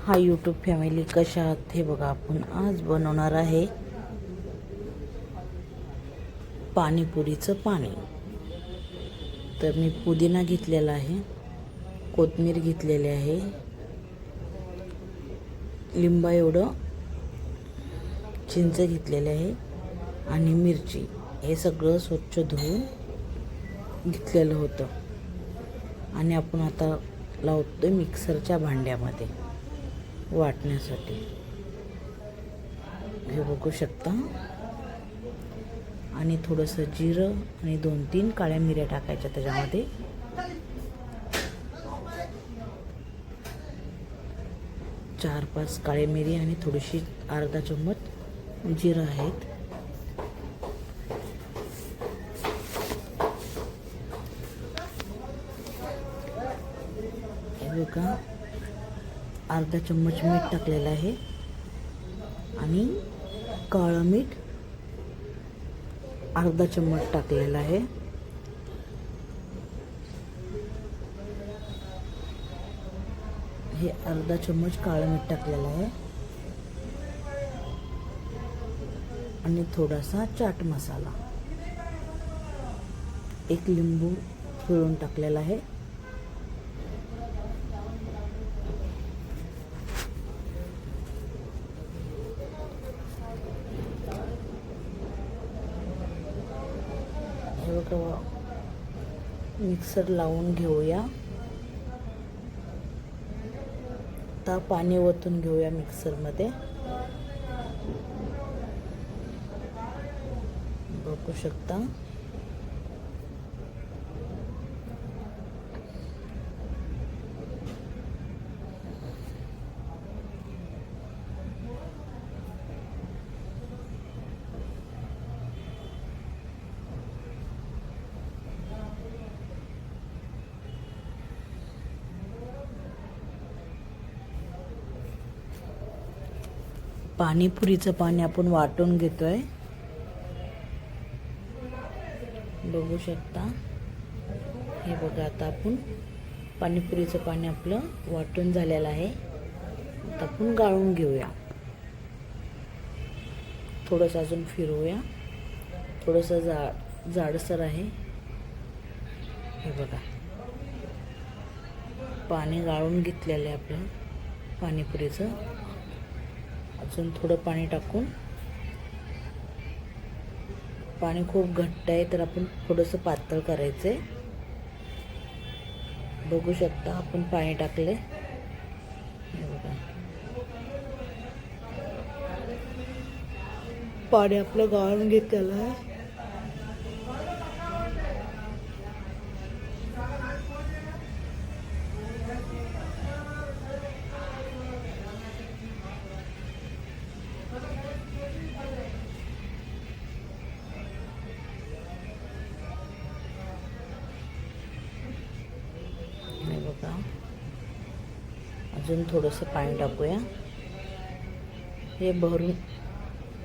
हा YouTube family कशा आहात हे बघा. आपण आज बनवणार आहे पाणीपुरीचं पाणी. तर मी पुदिना घेतलेला आहे, कोथिंबीर घेतलेली आहे, लिंबा एवढं चिंच घेतलेले आहे आणि मिरची. हे सगळं स्वच्छ धुवून घेतलेलं होतं आणि आपण आता लावतोय मिक्सरच्या भांड्यामध्ये वाटण्यासाठी. हे बघू शकता. आणि थोडंसं जिरं आणि 2-3 काळ्या मिऱ्या टाकायच्या त्याच्यामध्ये. 4-5 काळी मिरी आणि थोडीशी अर्धा चम्मच जिरं आहेत. हे बघा, अर्धा चम्मच मीठ टाकलेलं आहे आणि काळं मीठ अर्धा चम्मच टाकलेला आहे. हे अर्धा चम्मच काळं मीठ टाकलेलं आहे आणि थोडासा चाट मसाला, एक लिंबू पिळून टाकलेला आहे. हे बघा, मिक्सर लावून घेऊया. आता पाणी ओतून घेऊया मिक्सरमध्ये. बघू शकता. पाणीपुरीचं पाणी आपण वाटून घेतोय. बघू शकता. हे बघा, आता आपण पाणीपुरीचं पाणी आपलं वाटून झालेलं आहे. आता आपण गाळून घेऊया. थोडंसं अजून फिरवूया. थोडंसं जाडसर आहे. हे बघा, पाणी गाळून घेतलेलं आहे आपलं पाणीपुरीचं. अजून थोडं पाणी टाकून. पाणी खूप घट्ट आहे तर आपण थोडंसं पातळ करायचं आहे. बघू शकता, आपण पाणी टाकले. हे बघा, पाणी आपलं गाळून घेतलेलं आहे. अजून थोडंसं पाणी टाकूया. हे भरून,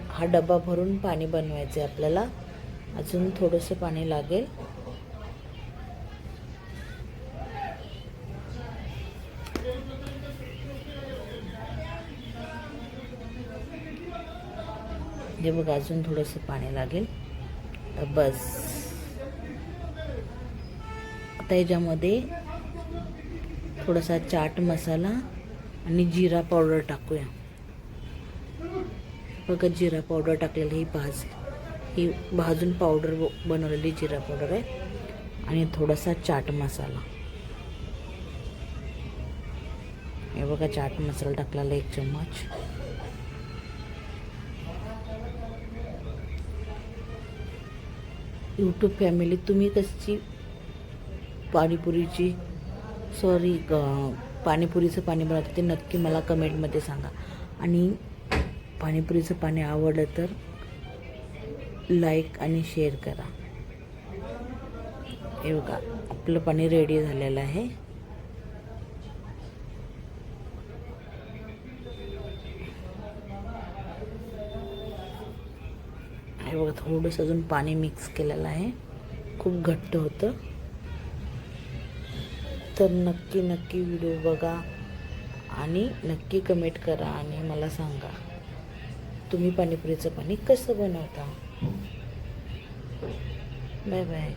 हा डबा भरून पाणी बनवायचं आहे आपल्याला. अजून थोडंसं पाणी लागेल. हे बघा, अजून थोडंसं पाणी लागेल. तर बस. आता याच्यामध्ये थोडासा चाट मसाला आणि जिरा पावडर टाकूया. बघा, जिरा पावडर टाकलेली ही भाजून पावडर बनवलेली जिरा पावडर आहे. आणि थोडासा चाट मसाला. हे बघा, चाट मसाला टाकलेला 1 चम्मच. यूट्यूब फॅमिली, तुम्ही कशी पाणीपुरीचं पाणी बनवते ते नक्की मला कमेंटमध्ये सांगा. आणि पाणीपुरीचं पाणी आवडलं तर लाईक आणि शेअर करा. हे बघा, आपलं पाणी रेडी झालेलं आहे. हे बघा, थोडंसं अजून पाणी मिक्स केलेलं आहे. खूप घट्ट होतं. तर नक्की व्हिडिओ बघा आणि नक्की कमेंट करा आणि मला सांगा तुम्ही पाणीपुरीचं पाणी कसं बनवता. Bye bye.